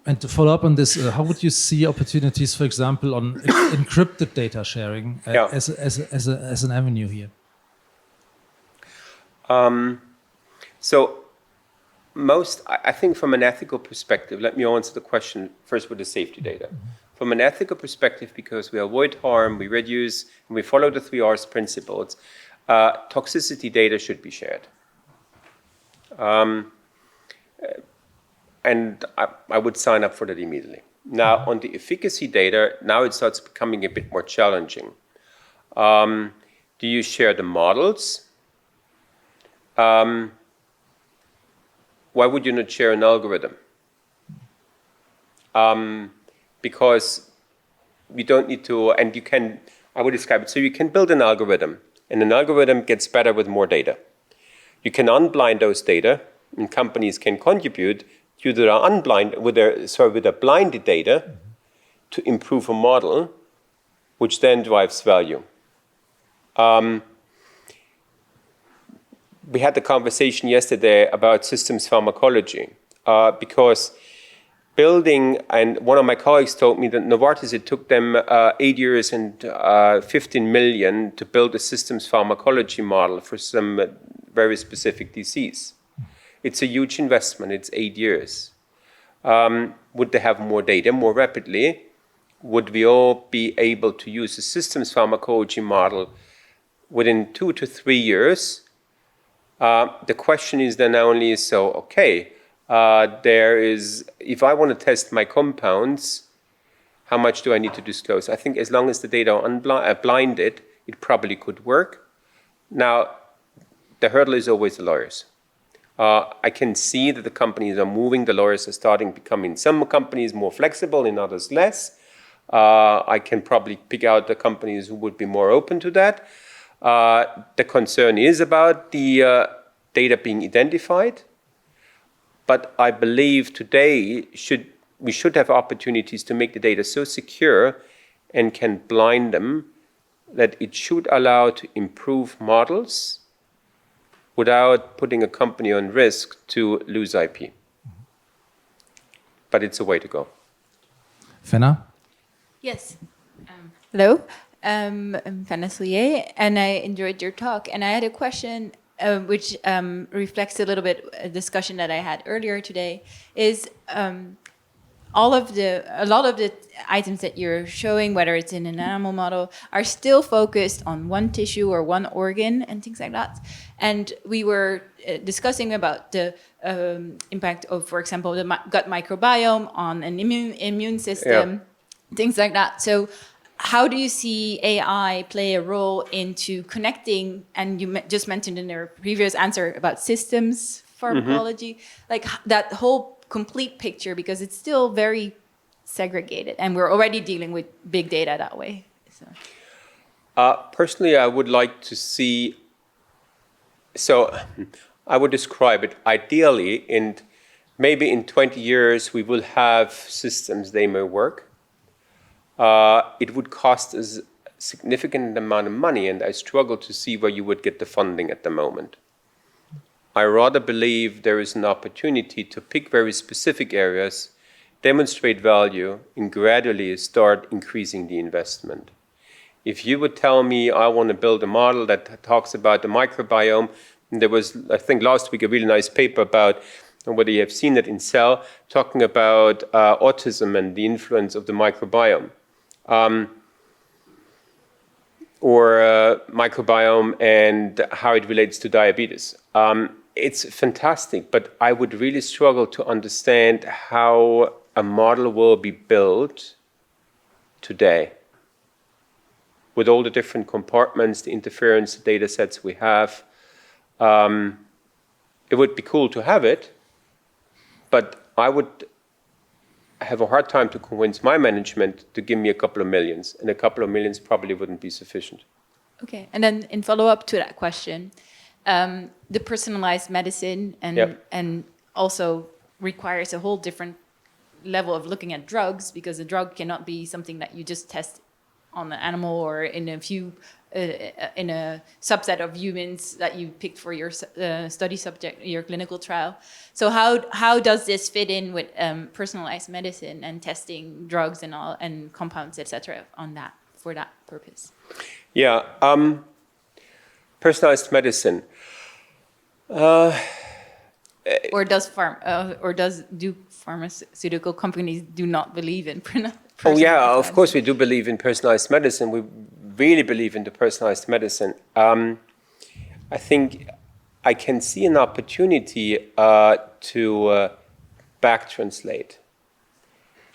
And to follow up on this, how would you see opportunities, for example, on encrypted data sharing as an avenue here? So I think from an ethical perspective, let me answer the question first with the safety data. from an ethical perspective, because we avoid harm, we reduce, and we follow the 3 R's principles, toxicity data should be shared. And I would sign up for that immediately. Now, on the efficacy data, now it starts becoming a bit more challenging. Do you share the models? Why would you not share an algorithm? Because we don't need to, and you can, I would describe it, so you can build an algorithm, and an algorithm gets better with more data. You can unblind those data, and companies can contribute to their blinded data to improve a model, which then drives value. We had the conversation yesterday about systems pharmacology, because building, and one of my colleagues told me that Novartis, it took them 8 years and 15 million to build a systems pharmacology model for some very specific disease. It's a huge investment, it's 8 years. Would they have more data more rapidly? Would we all be able to use a systems pharmacology model within 2 to 3 years? The question is then only, so, okay, if I want to test my compounds, how much do I need to disclose? I think as long as the data are blinded, it probably could work. Now, the hurdle is always the lawyers. I can see that the companies are moving, the lawyers are starting becoming, some companies more flexible, in others less. I can probably pick out the companies who would be more open to that. The concern is about the data being identified. But I believe today we should have opportunities to make the data so secure and can blind them that it should allow to improve models without putting a company on risk to lose IP. But it's a way to go. Fenna? Yes. Hello. I'm Fenna Soulier, and I enjoyed your talk. And I had a question which reflects a little bit a discussion that I had earlier today, is a lot of the items that you're showing, whether it's in an animal model, are still focused on one tissue or one organ and things like that. And we were discussing about the impact of, for example, the gut microbiome on an immune system, things like that. So how do you see AI play a role into connecting, and you just mentioned in your previous answer about systems pharmacology, like that whole complete picture, because it's still very segregated and we're already dealing with big data that way. So. Personally, I would like to see, so I would describe it ideally, and maybe in 20 years we will have systems, they may work. It would cost us a significant amount of money, and I struggle to see where you would get the funding at the moment. I rather believe there is an opportunity to pick very specific areas, demonstrate value, and gradually start increasing the investment. If you would tell me I want to build a model that talks about the microbiome, and there was, I think last week, a really nice paper about, whether you have seen it in Cell, talking about autism and the influence of the microbiome. Or microbiome and how it relates to diabetes. It's fantastic, but I would really struggle to understand how a model will be built today with all the different compartments, the interference, the data sets we have. It would be cool to have it, but I would have a hard time to convince my management to give me a couple of millions, and a couple of millions probably wouldn't be sufficient. Okay, and then in follow-up to that question, the personalized medicine and also requires a whole different level of looking at drugs, because a drug cannot be something that you just test on an animal or in a few in a subset of humans that you picked for your study subject, your clinical trial. So how does this fit in with personalized medicine and testing drugs and all and compounds, etc. on that for that purpose? Yeah, personalized medicine. Or do pharmaceutical companies do not believe in Oh yeah, of course we do believe in personalized medicine. We really believe in the personalized medicine. I think I can see an opportunity to back translate.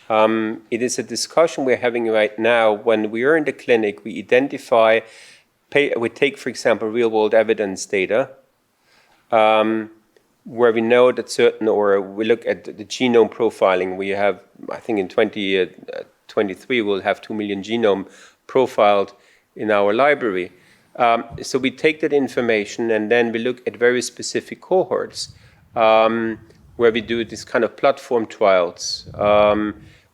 It is a discussion we're having right now. When we are in the clinic, we identify, we take, for example, real-world evidence data, where we know that certain, or we look at the genome profiling. We have, I think in 2023, we'll have 2 million genome profiled in our library. So we take that information and then we look at very specific cohorts where we do this kind of platform trials,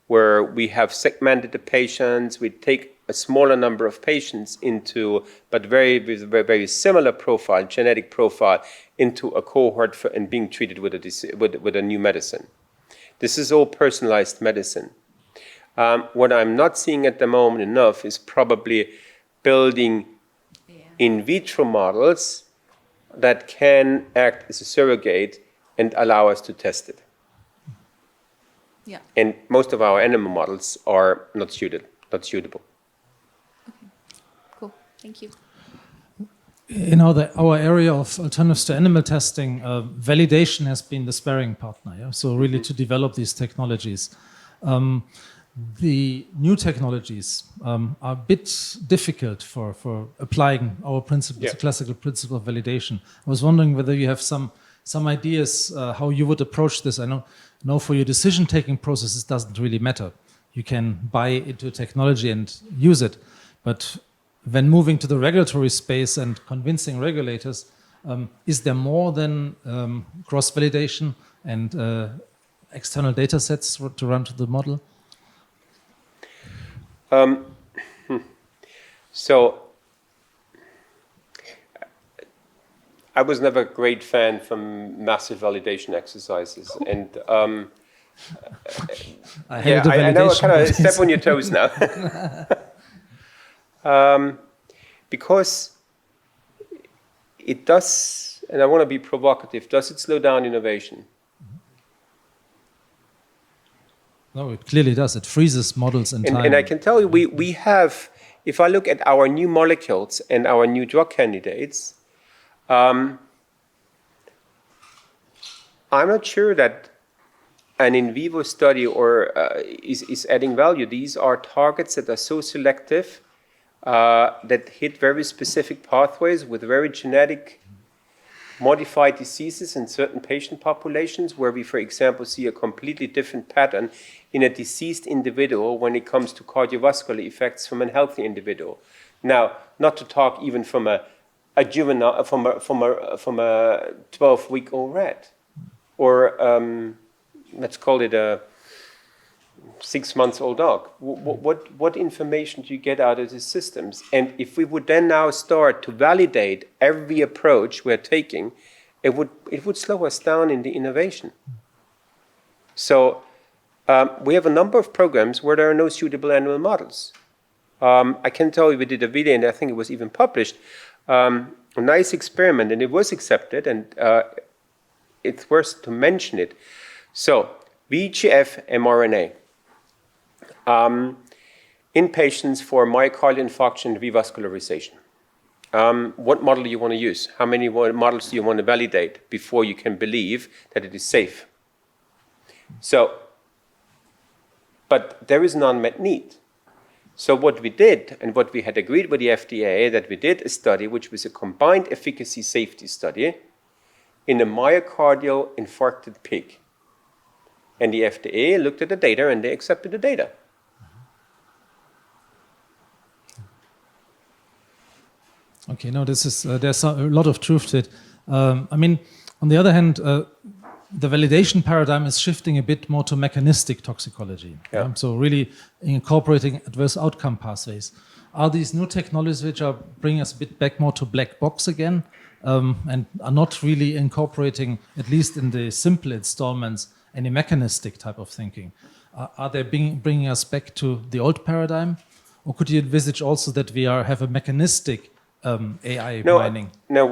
where we have segmented the patients. We take a smaller number of patients into, but with very similar profile, genetic profile, into a cohort and being treated with a new medicine. This is all personalized medicine. What I'm not seeing at the moment enough is probably building in vitro models that can act as a surrogate and allow us to test it. Yeah. And most of our animal models are not suitable. Okay. Cool. Thank you. In our area of alternatives to animal testing, validation has been the sparring partner. Yeah? So really to develop these technologies. The new technologies are a bit difficult for applying our principles, classical principle of validation. I was wondering whether you have some ideas how you would approach this. I know for your decision-taking process, it doesn't really matter. You can buy into a technology and use it. But when moving to the regulatory space and convincing regulators, is there more than cross-validation and external data sets to run to the model? So I was never a great fan from massive validation exercises, and I know I kind of step on your toes now, because it does, and I want to be provocative. Does it slow down innovation? No, it clearly does. It freezes models in time. And I can tell you, we have, if I look at our new molecules and our new drug candidates, I'm not sure that an in vivo study is adding value. These are targets that are so selective that hit very specific pathways with very genetic modified diseases in certain patient populations, where we, for example, see a completely different pattern in a diseased individual when it comes to cardiovascular effects from a healthy individual. Now, not to talk even from a juvenile, from a 12-week-old rat, or let's call it a 6-month-old dog. What information do you get out of these systems? And if we would then now start to validate every approach we're taking, it would slow us down in the innovation. So we have a number of programs where there are no suitable animal models. I can tell you we did a video, and I think it was even published, a nice experiment, and it was accepted, and it's worth to mention it. So VEGF mRNA. In patients for myocardial infarction and revascularization. What model do you want to use? How many models do you want to validate before you can believe that it is safe? So, but there is an unmet need. So what we did, and what we had agreed with the FDA, that we did a study which was a combined efficacy safety study in a myocardial infarcted pig. And the FDA looked at the data and they accepted the data. Okay, no, this is there's a lot of truth to it. I mean, on the other hand, the validation paradigm is shifting a bit more to mechanistic toxicology. Yeah. So really incorporating adverse outcome pathways. Are these new technologies which are bringing us a bit back more to black box again, and are not really incorporating, at least in the simple installments, any mechanistic type of thinking? Are they bringing us back to the old paradigm? Or could you envisage also that we have a mechanistic AI mining? No,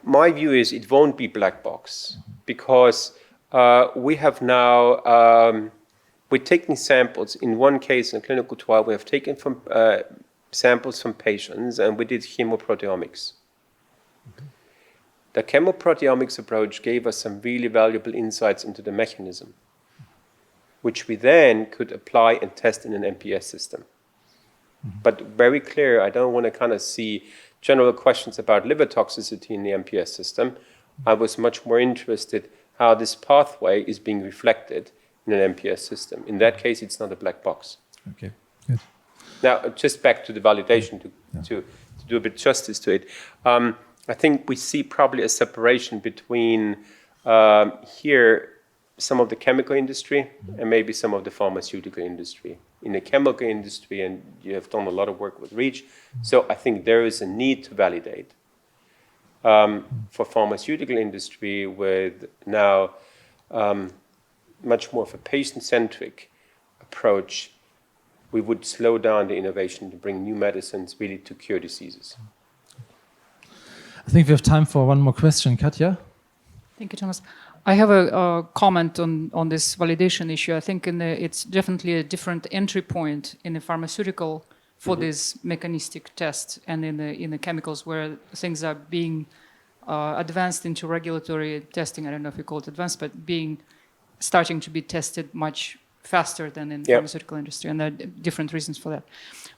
my view is it won't be black box, because we have now, we're taking samples. In one case, in a clinical trial, we have taken from samples from patients, and we did chemoproteomics. The chemoproteomics approach gave us some really valuable insights into the mechanism, which we then could apply and test in an MPS system. But very clear, I don't want to kind of see general questions about liver toxicity in the MPS system. I was much more interested how this pathway is being reflected in an MPS system. In that case, it's not a black box. Okay, good. Now, just back to the validation, to do a bit justice to it. I think we see probably a separation between here some of the chemical industry and maybe some of the pharmaceutical industry. In the chemical industry, and you have done a lot of work with REACH, so I think there is a need to validate. For pharmaceutical industry, with now much more of a patient-centric approach, we would slow down the innovation to bring new medicines really to cure diseases. I think we have time for one more question. Katja? Thank you, Thomas. I have a comment on this validation issue. I think it's definitely a different entry point in the pharmaceutical for this mechanistic test, and in the chemicals where things are being advanced into regulatory testing. I don't know if you call it advanced, but starting to be tested much faster than in the pharmaceutical industry, and there are different reasons for that.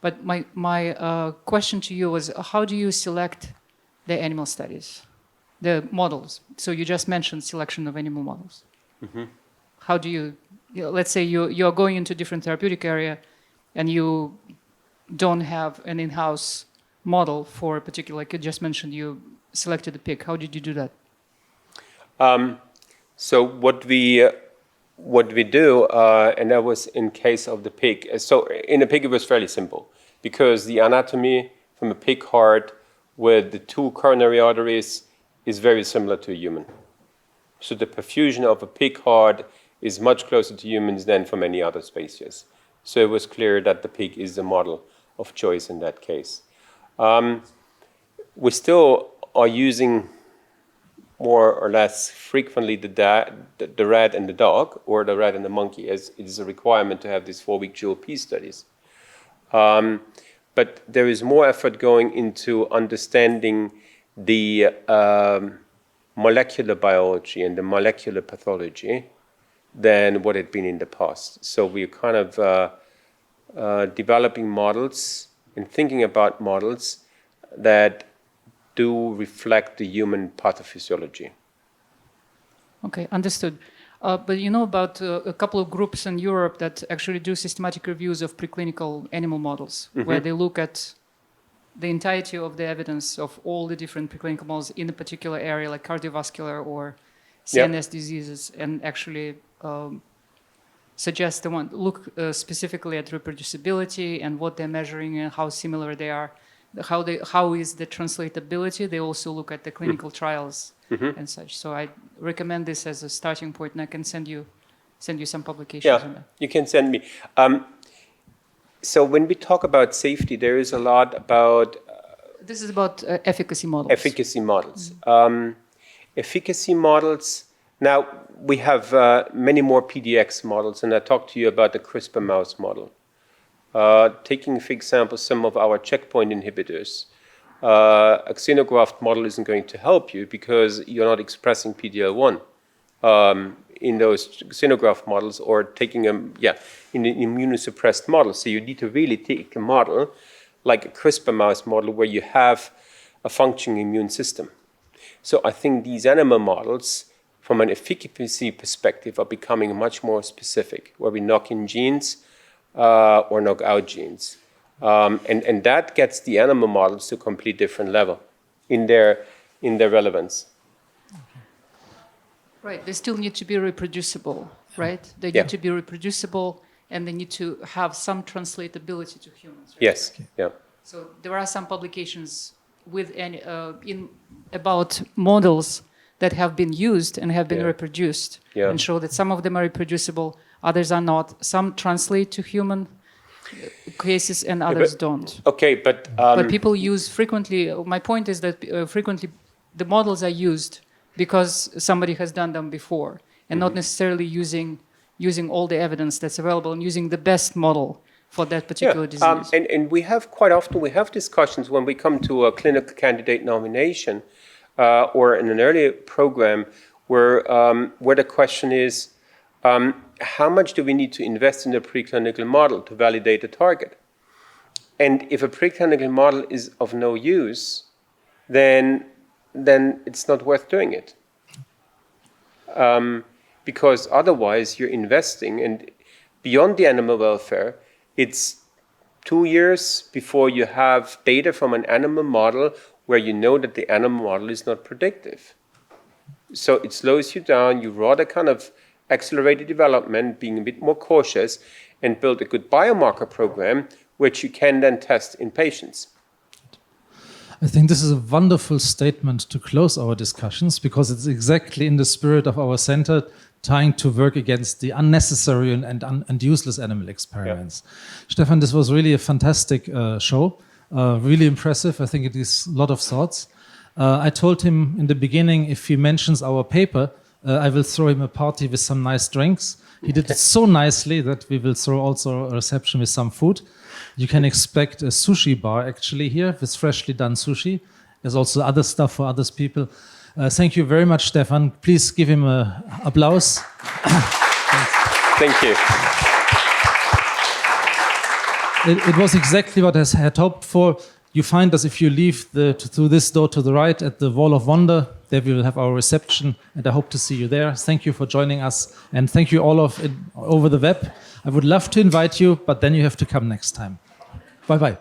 But my question to you was, how do you select the animal studies, the models? So you just mentioned selection of animal models. How do you let's say you're going into a different therapeutic area and you don't have an in-house model for a particular, like you just mentioned, you selected a pig. How did you do that? So what we do, and that was in case of the pig. So in a pig, it was fairly simple because the anatomy from a pig heart with the two coronary arteries is very similar to a human. So the perfusion of a pig heart is much closer to humans than from any other species. So it was clear that the pig is the model of choice in that case. We still are using more or less frequently the rat and the dog, or the rat and the monkey, as it is a requirement to have these 4-week GLP studies. But there is more effort going into understanding the molecular biology and the molecular pathology than what had been in the past. So we're kind of developing models and thinking about models that do reflect the human pathophysiology. Okay, understood. But you know about a couple of groups in Europe that actually do systematic reviews of preclinical animal models, where they look at the entirety of the evidence of all the different preclinical models in a particular area, like cardiovascular or CNS diseases, and actually suggest look specifically at reproducibility and what they're measuring and how similar they are. How is the translatability? They also look at the clinical trials and such. So I recommend this as a starting point, and I can send you some publications on that. You can send me. So when we talk about safety, there is a lot about... this is about efficacy models. Efficacy models. Efficacy models. Now, we have many more PDX models, and I talked to you about the CRISPR mouse model. Taking, for example, some of our checkpoint inhibitors, a xenograft model isn't going to help you because you're not expressing PD-L1 in those xenograft models, or taking in an immunosuppressed model. So you need to really take a model like a CRISPR mouse model where you have a functioning immune system. So I think these animal models, from an efficacy perspective, are becoming much more specific, where we knock in genes or knock out genes. And that gets the animal models to a completely different level in their relevance. Right, they still need to be reproducible, right? They need to be reproducible, and they need to have some translatability to humans. Right? Yes, So there are some publications about models that have been used and have been reproduced and show that some of them are reproducible, others are not. Some translate to human cases and others don't. Okay, but people use frequently. My point is that frequently the models are used because somebody has done them before, and not necessarily using all the evidence that's available and using the best model for that particular disease. And we have quite often, we have discussions when we come to a clinical candidate nomination or in an earlier program where the question is, how much do we need to invest in a preclinical model to validate a target? And if a preclinical model is of no use, then it's not worth doing it. Because otherwise you're investing, and beyond the animal welfare, it's 2 years before you have data from an animal model where you know that the animal model is not predictive. So it slows you down. You rather kind of accelerated development, being a bit more cautious, and build a good biomarker program, which you can then test in patients. I think this is a wonderful statement to close our discussions, because it's exactly in the spirit of our center, trying to work against the unnecessary and useless animal experiments. Yeah. Stefan, this was really a fantastic show, really impressive. I think it is a lot of thoughts. I told him in the beginning, if he mentions our paper, I will throw him a party with some nice drinks. He did it so nicely that we will throw also a reception with some food. You can expect a sushi bar actually here with freshly done sushi. There's also other stuff for other people. Thank you very much, Stefan. Please give him an applause. Thank you. It was exactly what I had hoped for. You find us if you leave through this door to the right at the Wall of Wonder. There we will have our reception, and I hope to see you there. Thank you for joining us, and thank you all over the web. I would love to invite you, but then you have to come next time. Bye-bye.